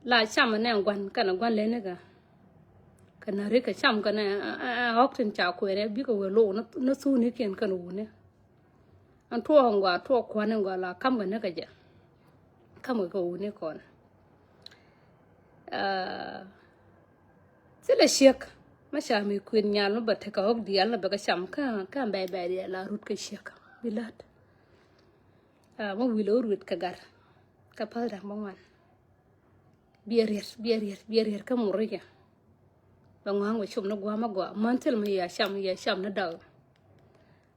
la cham ne ngwan kana ngwan le ne ga kana re ka cham kana hok tin cha ko ne bi ko lo no su ni ken kana u ne an to ngwa to ko ne ngwa la kam ga ne ka ja kam ga u ne kon c'est le chèque ma cha mi kuin nyal no batte ka hok dial na ba ka cham ka bay bay la rut ka chèque bilat ma wilo rut ka gar ka pal da mangwan bier ka muriya ba ngwa chum no gwa ma gwa mantel ma ya sham na daw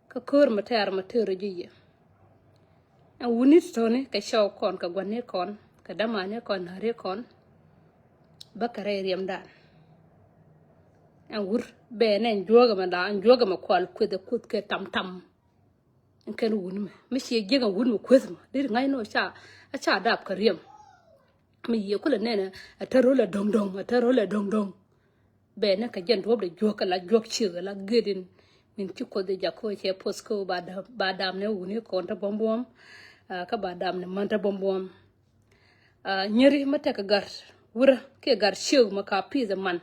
ka kor ma tere ji an wuni to ne ka shaw kon ka gwanne kon ka dama ne kon hare kon bakare riyam dan an wur be ne joga ma da an joga ma kwal ku da kut ke tam en kan wun me shi jega wun mu kwesma dir ngai no cha dab ka riyam mi ye kula ne a taro la dong be ne ka jen rob de joka la jok chi la gedin min ci ko de jako che posko ba dam ne wuni ko ta bombom ka ba dam ne man ta bombom nyeri mata ka gar wura ke gar shew maka pizza man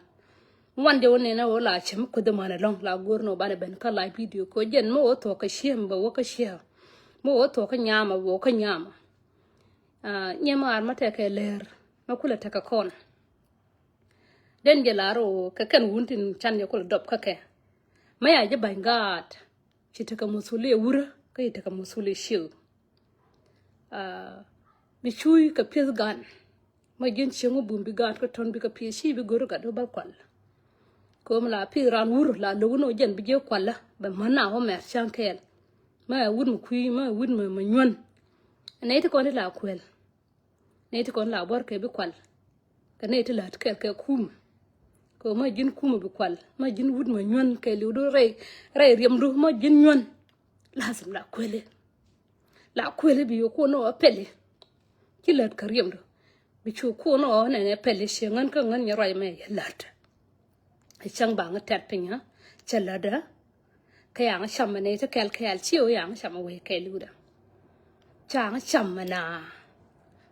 wande woni na wala chem ko de man long la gorno bane ben ka la video ko jen mo to ka shem ba wo ka shew mo to ka nyama wo ka nyama nyama ar mata ka ler makula ta ka kon den gelaro ka kan wuntin chan ya kula dop ka ke maya je bangat ci ta ka musule wura kai ta ka musule shew mi chui ka pis gan ma gen chengu bumbi gan ko ton bi ka pi shi bi goro ga do ba kwal ko mla pi ran wur la lo no jen bi je kwala ba mana ho mer chan kel ma wud mu kui ma wud ma nyon ne ta ko ni la kwel ne ta ko la bor ke bi kwal ka ne ta la kel ke kum ko ma jin kum bi kwal ma jin wud ma nyon ke lu do re riem du ma jin nyon lazim la kwele bi yo ko no pele kilat ka riem du bi chu ko no ne pele shengan ka ngan nyaroi me lat ai chang ba nga tat pinya chalada ka yang sham ne ta kel chiu yang sham we ke lu da chang sham na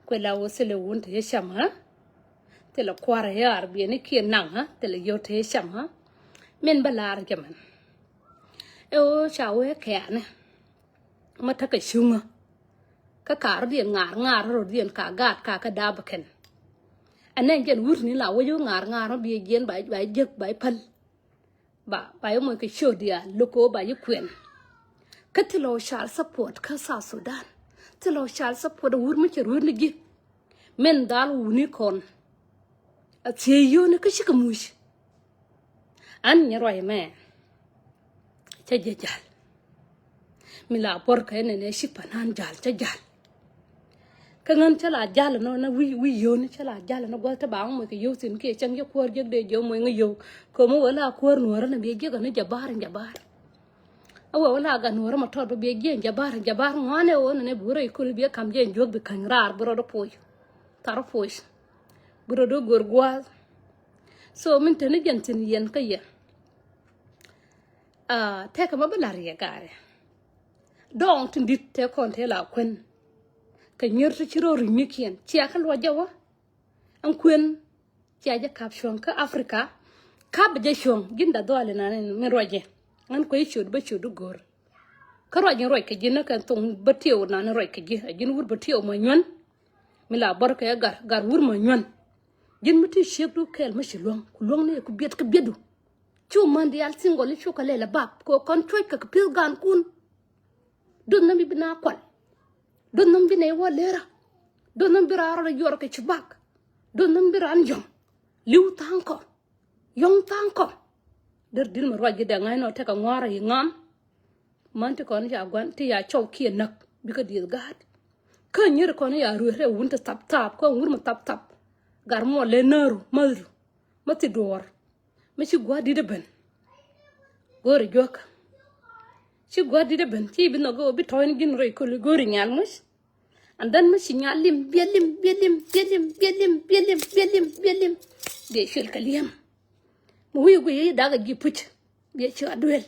ko la wo se le won te sham ha te la kwara yar bi ne ki nang ha te le yo te sham ha men balar jaman e o cha we ke ne ma ta ka shunga ka kar dien ngar ro dien ka gat ka da baken anen jen wur ni la wo yo ngar bi jen ba jek ba pal ba yo mo ke show dia loko ba yi kwen ka tilo shal support ka sa Sudan tilo shal support wur mi cher wur ni gi men dal wuni kon a tie yo ne ka shika mush an nyaro me cha jal mi la por ka ne shipanan jal cha jal kangan chala jal no na wi yo ni chala jal no gol ta bang mo ke yo sin ke chang yo kwor je de yo mo nga yo ko mo wala kwor no ra na be je ga na jabar awa wala ga no ra ma to be je jabar ngane o ne bure ko be kam je jog be kan rar bro do poy tar poy bro do gor gwa so min tane jantin yen ka ya te ka ma bala riya gare donc dit te kon te la kwen ka nyertu chiro rimikien chia ka lo jawa an kwen chia ja kap shon ka Afrika ka ba shon ginda dole na ne roje an ko yichud ba chudu gor ka roje roy ka jinna kan tong batiw na ne roy ka ji ajin wur batiw ma nyon mi la barka ya gar wur ma nyon jin muti shebdu kel ma shilong ku long ne ku biet ka biedu chu mandi al singol chu ka lela bab ko kon choy ka pil gan kun don na mi bina kwal don nam bi ne wo lera don nam bira ro yor ke chbak don nam bira anjom liu tanko yong tanko der dil ma roje de ngay no te ka ngwara yi ngam man te kon ja gwan te ya chow ki nak bi ka dil gat ka nyer kon ya ru re wunta tap ko wur ma tap gar mo le naru madru mati dor ma ci gwa di de ben gori jok ci gwa di de ben ci bi no go bi toyn gin roy ko gori nyal mus andan ma signal lim belim be shel kaliyam mo wi go yi daga gi puch be ci adwel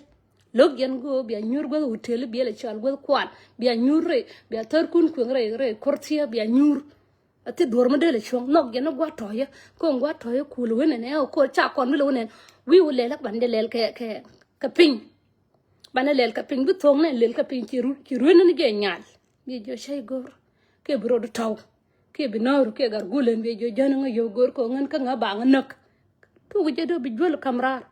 log yan go be nyur go hotel be le chal go kwan be nyur re be tar kun re kortia be nyur ati dor ma dele chong nok gena gwa toye ko gwa toye kulu wene ne ko cha kon mi wene wi u le la ban de lel ke ping bana lel ka ping bu thong ne lel ka ping ci ru ne ge nyal bi jo shay gor ke bro do taw ke bi nawru ke gar gulen bi jo jana nga yo gor ko ngan ka nga ba nga nak to go jedo bi jol kamrar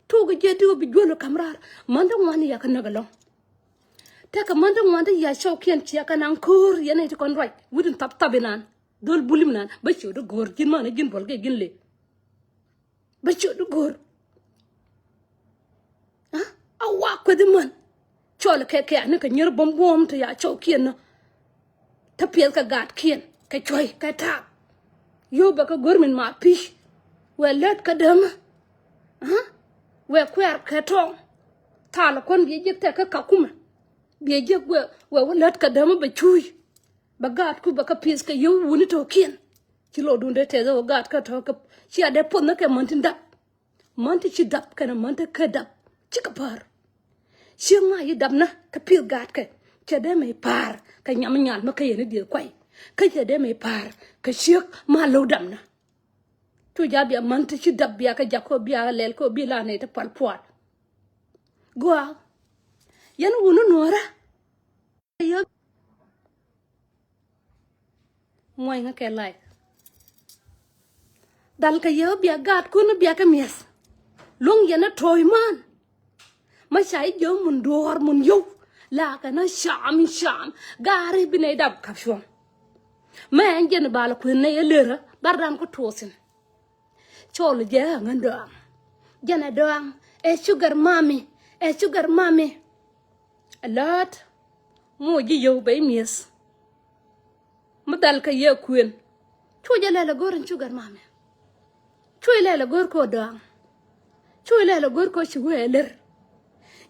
to go jedo bi jol kamrar man da wani ya kan nagalon ta ka man da wani ya shaw ken ci ka nan kur yana ti kon right wudin tap tabinan dol bulim nan ba ci do gor jin man jin bol ge gin le ba ci do gor awa ko de man chol ke ne ka nyer bom to ya chaw kien na ta piel ka gat kien ka choy ka ta yo ba ka gormin ma pi we let ka dem we kwer ka to ta la kon bi jek ta ka kuma bi jek we let ka dem ba chui ba gat ku ba ka pis ka yo wuni to kien ci lo dunde te zo gat ka to ka ci ade pon na ke montinda monti ci dap kana monta ka dap ci ka par Siang yi dam na ka pil gat ka de mai par ka nyam nyal ma ka yene di kwai ka de mai par ka siak ma lo dam na tu ja bia man ti ci dab bia ka jako bia lel ko bi la ne ta pal puat gwa yan wunu nora yo moy nga ke lai dal ka yo bia gat ku no bia ka mies long yana toy man ma sai jo mun dor mun yo la ka na sham gari bi ne dab ka shom ma ngen bala ku ne yelera bardan ko tosin chol je ngando jana doang sugar mami a lot mo ji yo bay mies ma dal ka ye kuen chuje la gorin sugar mami chuje la gor ko doang chuje la gor ko shi weler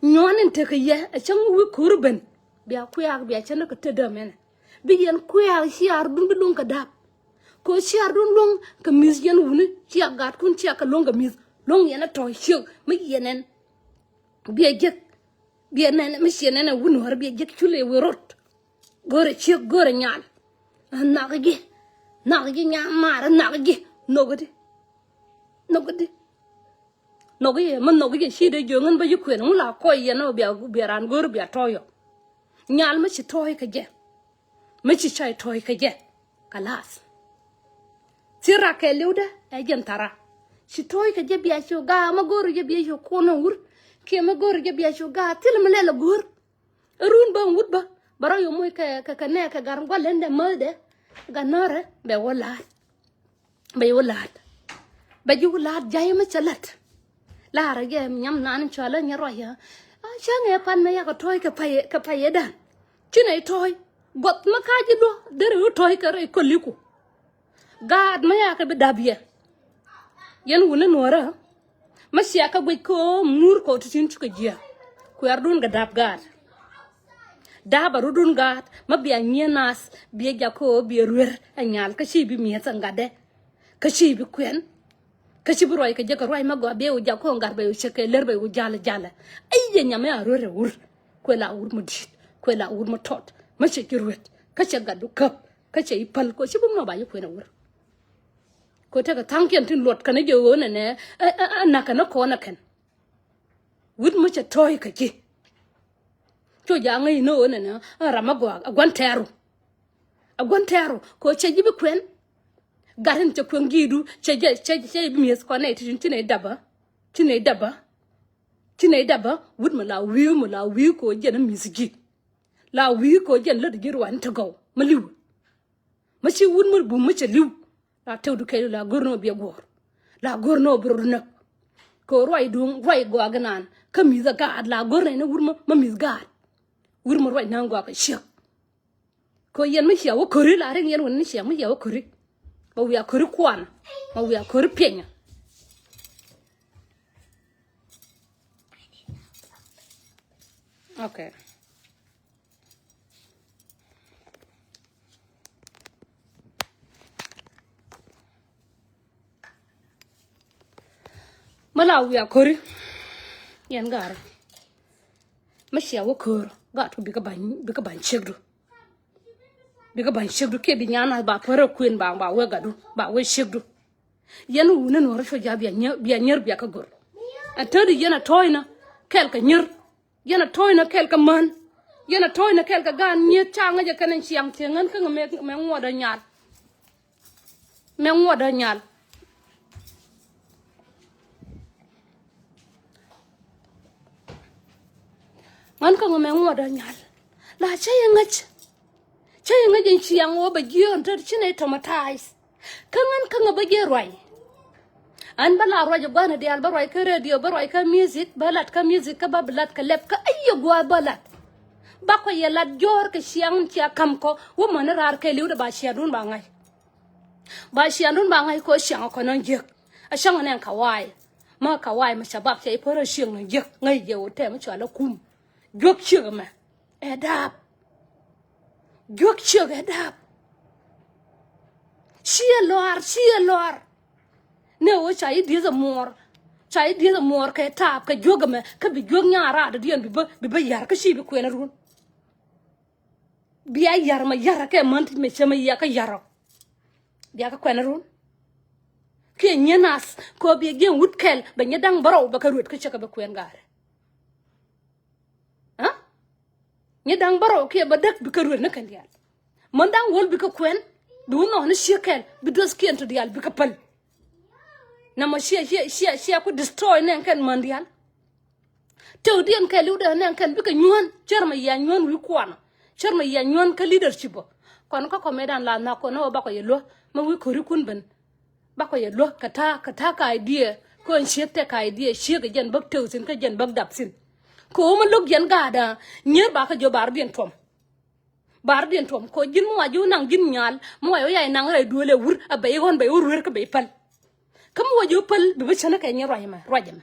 nyonin te ke ye a chang wi kurben bia kuya bia chana ka te damen bi yen kuya siar dun ka dap ko siar dun long ka mis yen wuni sia gat kun sia ka long ka mis long yana to shuk mi yenen bia jek bia nen mi yenen wun war bia jek chule wi rot gore chuk gore nyal na gi nya mara na gi nogodi nogi man nogi shi de jongan ba yukwen la ko yeno bia ran gor bia toyo nyal ma ci toy ka je ma ci chai toy ka je kalas tira ke luda e jentara ci toy ka je bia sho ga ma gor je bia sho kono wur ke ma gor je bia sho ga til ma le gor run ba wut ba bara yo moy ka ne ka gar ngwalende mode ga nore be wolat ba ju wolat jay ma chalat la ra ge nyam nan chala nya ro ya a change pan me ya ko toy ka paye dan chine toy got ma ka ji do dere toy ka re ko liku gad ma ya ka be dabye yen wona nora ma sia ka gwe ko mur ko tin chu ka jia ku yar dun ga dab gad da ba rudun gad ma biya nyenas biya ja ko biya ruer anyal ka shi bi mi ngade ka shi bi kwen ka ci broy ka je ka roy ma go be u ja ko ngar be u cheke ler be u jala ay ye nyame a rore wur ko la wur mo dit ko la wur mo tot ma che ki ruet ka che gadu kap ka che ipal ko ci bum no ba ye ko na wur ko ta ka tanken tin lot ka ne je wona ne na ka na ko na ken wur mo che toy ka ji to ja ngai no ne na rama go agwan teru ko che ji bi kwen garin te kwen gidu che bi mies ko na tin tine daba wud ma la wi ko je na misgi la wi ko je la de wan to go ma liw ma ci wud ma bu ma che liw la tew du kay la gorno bi gor la gorno bro na ko roy go agnan ka mi za ga la gorno ne wud ma mis ga wud ma roy na go ka shek ko yen ma xiawo kori la ren yen won ni xiawo ma xiawo kori ma wi akori kwan ma wi akori penya okay mala wi akori yen gar ma xiawo kor ga to bi ka ban chegdo biga ban shigdu ke binyana ba fara queen ba we gadu ba we shigdu yan wuna no rasho ja biya nyer biya ka gor atodi yana toyna kelka nyer yana toyna kelka man yana toyna kelka gan nye changa ja kanan chiang tengan ka me ngoda nyal ngan ka me ngoda nyal la chayengach chiang wo ba gion tar chine tomatize kangan ba gerwai an bala roja gwana de al barwai ka radio barwai ka music balat ka music ka bablat ka lep ka ayyo gwa balat ba ko yela jor ka chiang chia kam ko wo man rar ka liu da ba chia dun ba ngai ko chiang ko non jek a shang ne ka wai ma shabab che poro chiang non jek ngai je o te ma cha la kum jok chiang ma edap jok chiang edap chia lor ne o chai di za mor ka tap ka joga me ka bi jog nyara da dian bi ba yar ka shi bi kwena run bi ay yar ma yara ka man me chema ya ka yaro dia ka kwena run ke nyenas ko bi gen wutkel ba nyadang baro ba ka rut ka chaka ba kwen gare ha nyadang baro ke ba dak bi ka rut na kan dial man dang wol bi ka kwen du no na shekel bi dos kien to dial bi ka pal na ma shia ku destroy nen kan mandial to dien ka lu da nen kan bi ka nyuan charma ya nyuan wi kwana charma ya nyuan ka leadership kon ko medan la na ko no ba ko yelo ma wi ko ri kun ben ba ko yelo kata ka idea ko en shete ka idea shi ga jen bak to sin ka jen bak dap sin ko ma lok jen ga da nye ba ka jo bar dien tom ko jin mo aju nang jin nyal mo yo ya nang re dole wur abay hon bay wur ka bay pal kam wajo pal bi chana ka nyaro yama rajama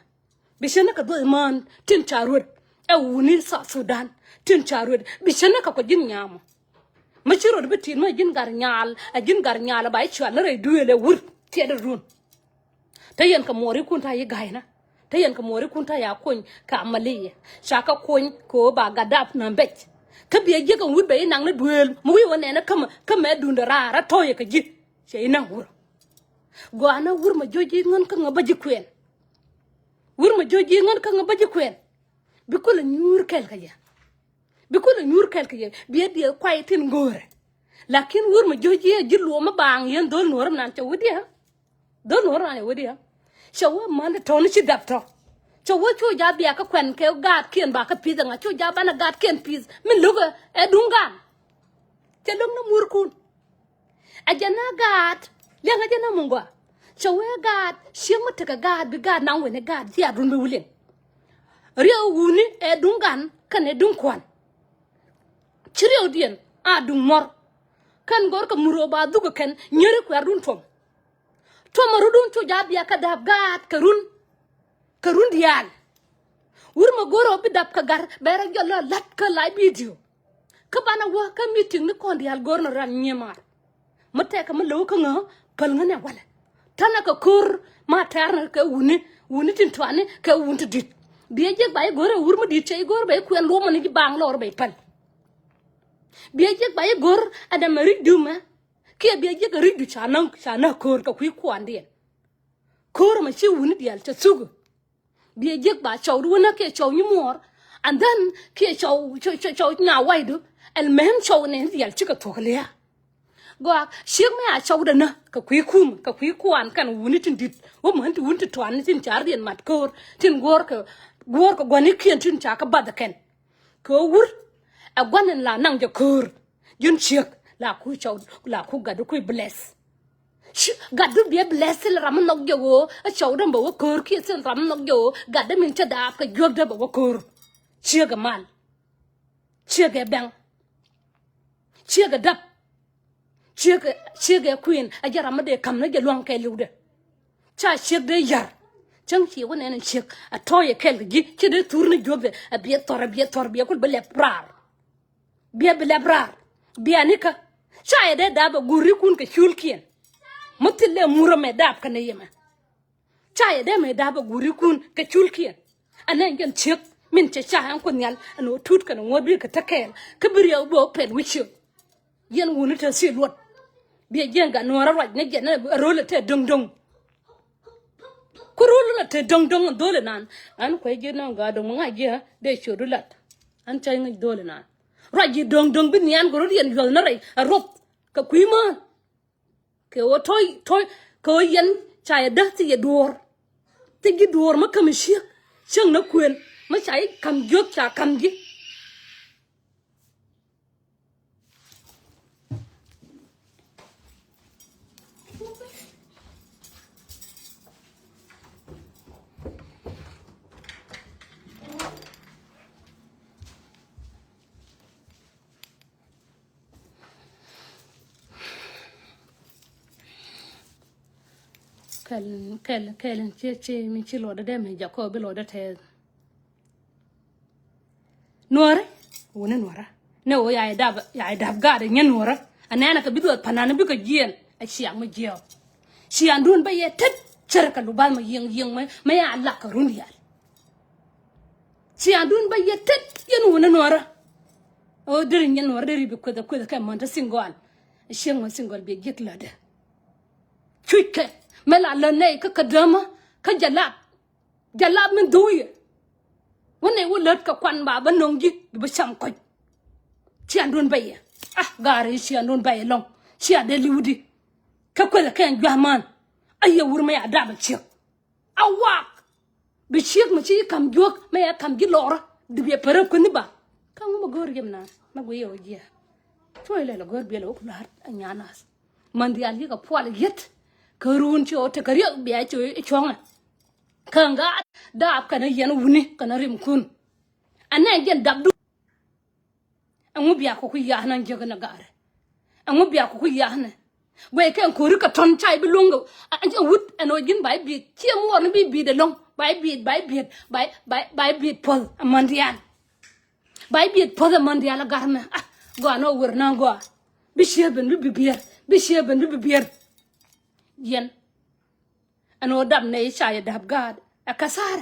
bi chana ka do man tin charud e wuni sa Sudan tin charud bi chana ka ko jin nyamo ma chiro bi tin ma jin gar nyal bay chana re dole wur te da run tayen ka mori kun ta yi gaina tayen ka mori kun ta ya kun ka amaliye shaka kun ko ba gadap na bet ka biya je kan wud bay nang na duel mu wi wone na kama dunda ra toye ka ji sai na wur go ana wur ma joji ngon ka ngaba ji kwen wur ma joji ngon ka ngaba ji kwen bi ko la nyur kel ka ya biya dia kwai tin gore lakin wur ma joji ji lo ma bang yen dol nor nan cha wudi ha dol nor nan wudi ha shawa man to ni ci dapto chawo chu ja biya ka kwen ke gat kien ba ka piza nga chu ja bana gat kien piz min luga e dungan te lum na murkun ajana gat lenga jana mungwa chawo gat shimu te ka gat bi gat na wene gat ya run bi wulen riya wuni e dungan kan e dunkwan chiriyo dien a dung mor kan gor ka muro ba duga ken nyere kwa run tom marudun chu ja biya ka dab gat karun dial wurma goro bi dab ka gar bera jollo lat ka lay video ka bana wa ka meeting ni kon dial gorno ran nyemar mate ka malo ka nga pal nga ne wala tana ka kur ma tarna ka wuni tin twane ka wunti dit biye jeg bay goro wurma dit cey gor bay ku en lo man gi bang lor bay pal biye jeg bay gor ada mari duma ke biye jeg ri du chana kor ka ku kwandien kor ma ci wuni dial ta sugu biye jek ba chaw du na ke chaw ni mor and then ke chaw na wai du el mem chaw ne dial chika tokle go shik me a chaw da na ka kwi kwan kan wuni tin dit wo man tu wunti twan tin char dien mat kor tin gor ka gwani kien tin cha ka bad ken ko wur a gwanen la nang je kor yun chik la ku chaw la ku ga du ku bless gadu biya bless le ram nok yo a chawdam ba kor ki sen ram nok yo gadam min cha da ka jog da ba kor chiga mal chiga bang chiga dap chiga queen a jara ma de kam na je luang kai lude cha chig de yar chang chi wona en chig a toye kel gi chi de tourne jog de a biya tor biya kul bele prar biya nika cha de da ba guri kun ka hulkien mutille mura me dab kana yema chaya de me dab guri kun ka chulkien anen gen chek min cha cha an kun yal ano tut kana ngobi ka takel ka biriyo bo pen wichu yen wunu ta si lot bi yen ga no ra ne gen ro le te dong dong ku ro le te dong dong dole nan an ko ge na ga dong nga ge de shodu lat an chay ngi dole nan ra ji dong dong bi nyan go ro yen yol na rai a rop ka kui ma ke o toy ko yen chay da ti ye dor ti gi dor ma kam shi chang na kwen ma chay kam jok cha kam gi kelen che mi chi lo da de me ja ko bi lo da te Nuer wona Nuera ne o ya dab ga de nyen Nuera anana ka bi do panana bi ka gien a siang ma jio siang dun ba ye tet cer ka lu bal ma yeng ma ya la ka run ya siang dun ba ye tet yen wona Nuera o dir nyen Nuera de bi ko da ka man ta singol siang ma singol bi git la de chuike mela la nei ka kadama ka jalab min duye wone wo let ka kwan ba banong ji ba sam ko chian dun baye gari chian dun baye long chia de liudi ka ko la kan gwaman aye wur ma ya da ba chi awak bi chiek ma chi kam jok ma ya kam gi lora de be pere ko ni ba kan mo gor gem na ma go yo ji to ile la gor be la ko la anya nas man di ali ka pwal yet karun cho te kariya biya cho chonga kanga da kana yen wuni kana rim kun anan gen dabdu amu biya ko ku ya nan je na gare amu biya ko ku ya na we kan ko rika ton chai bi longo anje wut ano gin bai bi chi mu won bi de long bai bi pol amandian bai bi pol amandian garme go no wur na go bi sheben bi sheben bi bier yen ano dam ne sha dab gad akasar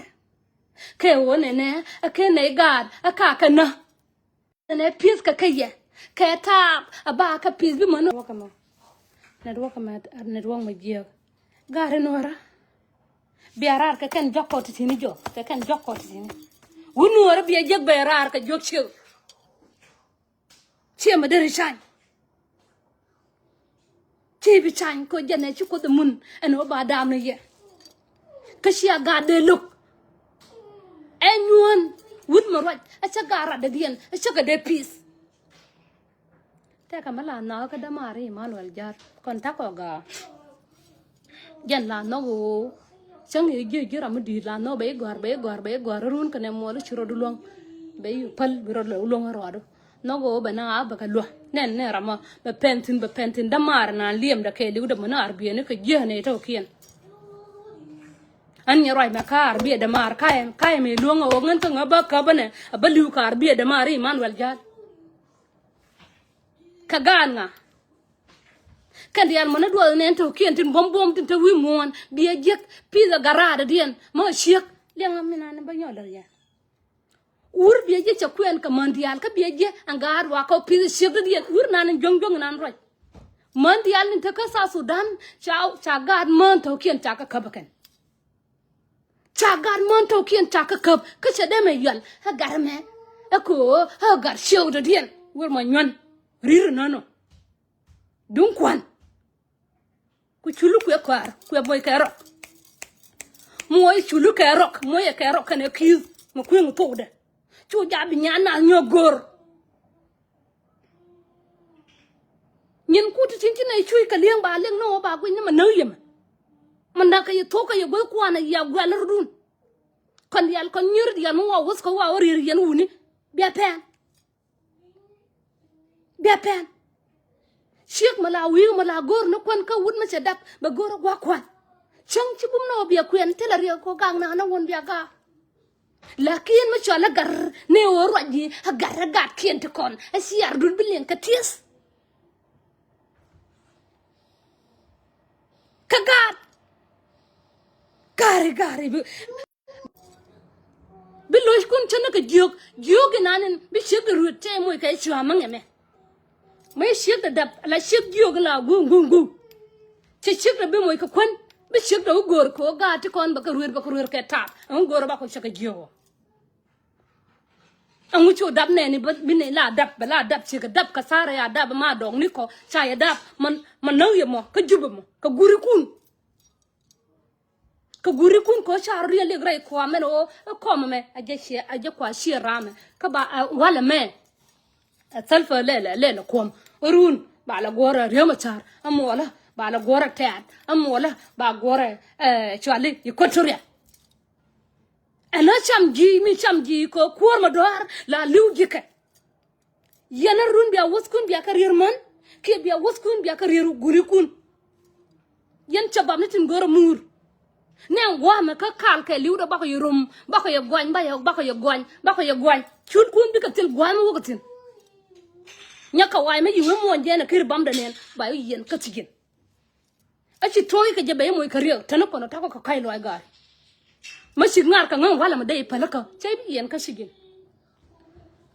ke wone ne ke ne gad aka na ne pis ka kaye ke ta aba ka pis bi mano wakama ne ruang ma je gare nora biarar ka kan jokko tini jo ka kan jokko tini wonu wara bi jeg berar ka jok che ma dere shan chi bi chan ko jene chu ko de mun eno ba dam ne ye ka sia ga de look anyone wud ma raj a cha gara de dien a cha ga de peace ta ka mala na ka da mari manuel jar kon ta ko ga jan la no go chang ye ge ra mu di la no be gor run ka ne mo lu churo du long be yu pal bi ro lo long ro do no go ba na ba ka lo nen ne rama ba pentin da mar na liem da ke liu da mana arbi ne ka je ne to kien an ya roi ma ka arbi da mar kai me luongo o ngan to ngaba ka bane ba liu ka arbi da mari manuel jar ka ganga kan dial mana do ne to kien tin bom tin to wi mon bi je pizza garada dien ma shiek lenga mina ne ba nyola ya ur bi je cha kuen ka mandial ka bi je angar wa ko pizza shiek dien ur nan jong nan roi mandial ni ta ka sa sudan cha gad man to kien cha ka kabakan cha gad man to kien cha ka kab ka cha de me yal ha gar me ko ha gar show de dien ur ma nyon rir nano dun kwan ku chulu ku kwar ku boy karo moy chulu karo moy karo kana kiu mo ku ngo de chu ja bi nyana nyogor nyen ku ti tin ne chui ka liang ba liang no ba ku ni ma no yem man da ka yi to ka yi go kwana ya gwal rudun kon yal kon nyur ya mo wa ko wa rir yen wuni bia pen Sheikh Malawi mala gor no kwan ka wud ma sedap ba gor gwa kwan chang chi bum no bia kwen telari ko gang na won bia ga lakin ma chola gar ne o roji ha gar gat kien te kon asiar dul bilien ka ties ka gat gari bi loy kun chana ka jog nanen bi shege rute moy kay chwa mangeme mấy chiếc đã đập là chiếc vô cái là gung gung gung chỉ chiếc là bên môi cái quấn bên chiếc đó gor ko ga thì con bạc ruột cái tap ông gor bạc ko chiếc cái vô ông chú đập này bên này là đập chiếc đập cái sao ya đập mà dong ni ko chai đập mình nấu gì mà cái giúp mà cái guri kun ko char ri le grai ko men o ko me aje kwa shi rame ka ba wala me salfa le ko run ba la gora re ma char amola ba la gora tat amola ba gora chali ikotoria ana cham ji ko kur ma dor la liu jike yana run biya waskun biya karir man ke biya waskun biya karir guri kun yan chabam ni tin gora mur neng gwa me ka kal ke liu da ba ko rum ba ko gwan ba ko gwan chun kun bi ka til gwan mo ko tin nya ka wai me yiwe mo nje na kir bam da nen ba yen ka tigin a chi toy ka je be mo ka riyo tan ko no ta ko kai lo ga ma shi ngar ka ngang wala ma dai pala ka chai bi yen ka sigin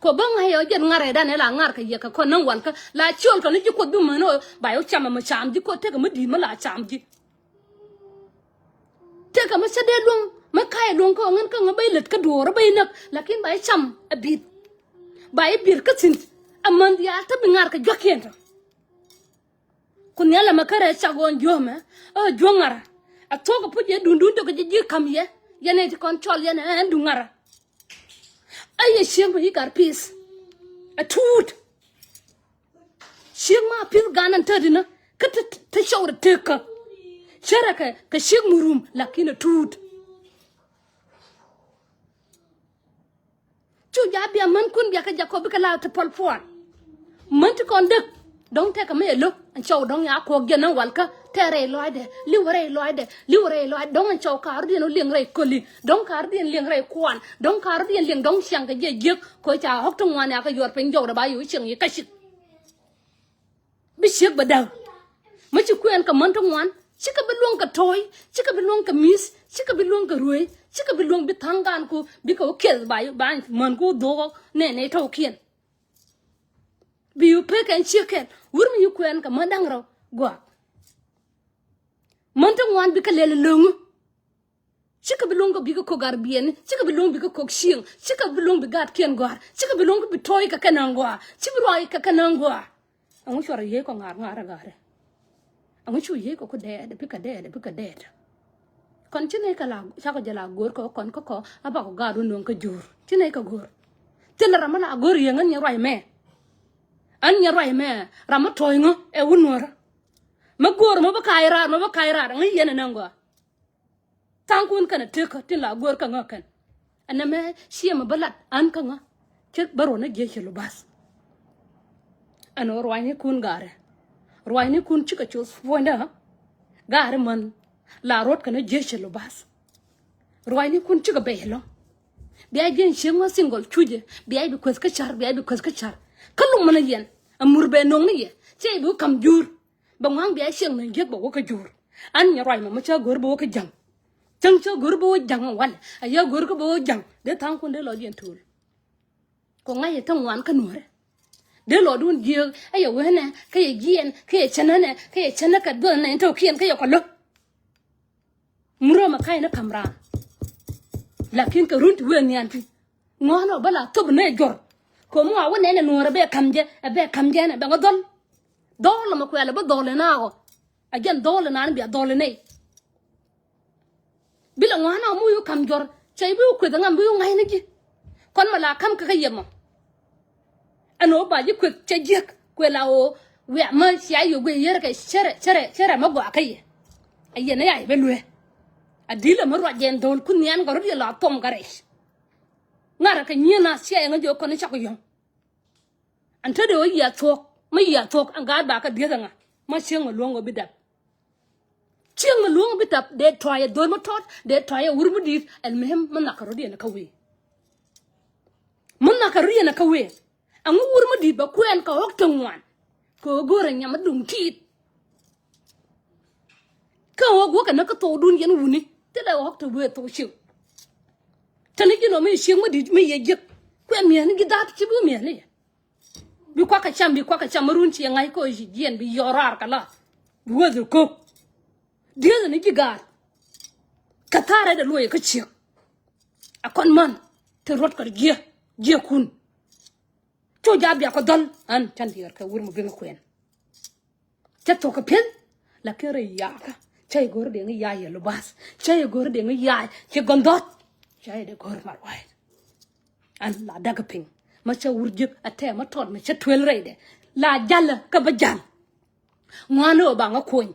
ko bang ha yo jen ngare da ne la ngar ka ye ka ko nan wan ka la chol ka ni ko du mo no ba yo chama ma cham ji ko te ka ma di ma la cham ji te ka ma sa de long ma kai long ko ngan ka ngabai let ka do ra bai nak lakin bai cham a bit bai bir ka tin amman ya ta bingar ka jokken ta kun yalla makare chagon joma jongara a to ko puje dundun to ko ji kam ye yene ti control yene ndungara aye shema yi gar peace a tut shema pil ganan tadina ka ta shawra teka sharaka ka shig murum lakina tut chu ja bia man kun bia ka jakob ka la ta polfon man ti kon dek dong te ka me lo an chaw dong ya ko genan walka tere loide liwre dong an chaw kar di no ling rai koli dong kar di ling rai kwan dong kar di ling dong syang ka je jek ko cha hok tong wan ya ka yor pen jow da ba yu ching yi ka shik bi shik ba daw ma chi kuen ka man tong wan chi ka bi luong ka toy chi ka bi luong ka mis chi ka bi luong ka ruai chi ka bi luong bi thangan ko bi ko kel ba yu ban man ko do ne to kien bi yu pe kan chicken wur mi yu kuen ka mandang ro gwa man tong wan bi ka lele longu chika bi longu bi ko gar bien chika bi longu bi ko shing chika bi longu bi gat kien gwar chika bi longu bi toy ka kanangwa chi bi roi ka kanangwa angu chora ye ko ngar gare angu chu ye ko de bi ka de kon chine ka la sa ko jala gor ko kon ko aba ko garu non ka jur chine ka gor tel ramala gor ye ngan nya roi me an nya roi me rama toy ngo e wunora ma gor ma ba kairar ngi yena nangwa tankun kana teka tin la gor ka ngakan aname shiya ma balat an ka nga chet baro na je chelo bas ano rwani kun gare rwani kun chika chos fonda gare man la rot kana je chelo bas rwani kun chika behlo biya gen shema single chuje biya bi kwes ka char kalum mana yen amur be nong ni ye che bu kam jur ba ngang biya sheng na yek ba ka jur an nya rwai ma cha gor bo ka jang chang cho gor bo jang wal aya gor ko bo jang de tang kun de lo yen tul ko ngai tang wan ka nuore de lo dun je aya we na ka ye gien ka ye chana ka do na to kien ka ye ko lo muro ma kai na kamra lakin ka run we ni anti ngono bala to ne gor ko mo wa ne nuore be kamje na be ngodol dol ma ko ala ba dol na go agen dol na bi dol ne bila ngwana mu yu kam jor chay bu ko da ngam bu ngai ne ji kon mala kam ka yema ano ba ji ko chejek ko la o we ma sia yu gwe yer ka chere ma gwa kai ayene ay belwe adila ma ro jen dol kun yan gor di la tom gare ngara ka nyina sia nga jo ko ne chako yo anta de o ya tok ma ya tok an ga ba ka dia nga ma sia nga longo bidap chiang ma luong bitap de try do ma tot de try urmu dit al mehem man nakaro di na kawe man nakaro di na kawe an urmu dit ba kwen ka hok tangwan ko gore nya ma dum tit ka go ka na ka to dun yen wuni te la hok to we to shiu tani jino mi shiang ma dit mi ye jek kwen mi ni gidat chi bu mi ni bi kwa ka cham marun chi ngai ko ji yen bi yorar kala wo ko dia ni jigar katare da loye ka chi akon man te rot ko gia kun to jabia ko dal an tan dir ka wur mo bi ngwen cha to ka pen la kere ya ka chay gor de ngi ya ye lo bas chay gor de ngi ya che gondot chay de gor mar wai an la daga ping ma cha wurjuk ate ma tot ma cha twel re de la jalla ka ba jal ngano ba nga koñ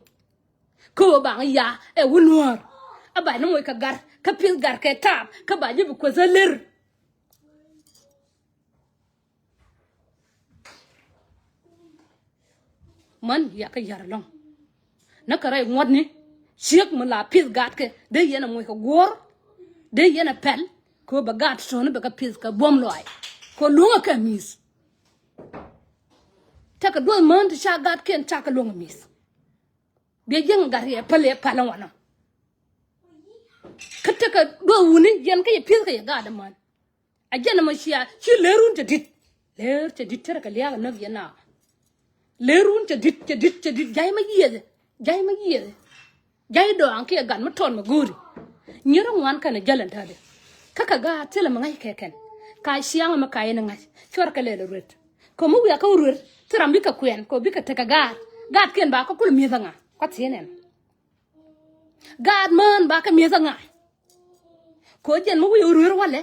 ko ba nga ya e wunwar aba no moy ka gar ka pil gar ke tab ka ba jibu ko zaler man ya ka yar long na ka ray ngod ni siek mo la pil gat ke de yena moy ka gor de yena pel ko ba gat so ne ba ka pil ka bom loy ko lunga ka mis ta ka do man ta sha gat ken ta ka lunga mis be jeng gar ye pale palan wana ka ta ka do wuni yen ka ye pil ka ye ga da man a jena ma shiya shi lerun ta dit ler ta dit ta ka liya na yana lerun ta dit jay ma yede jay do an ke gan ma ton ma guri nyiro ngwan kana jalan ta de kaka ga tele ma ngai keken ka shiang ma kai na ngai chor ka le ret ko mu ya ka urur trambi ka kwen ko bi ka ta ka gat ken ba ko kul mi zanga ko tienen gad man ba ka mi zanga ko jen mu urur wale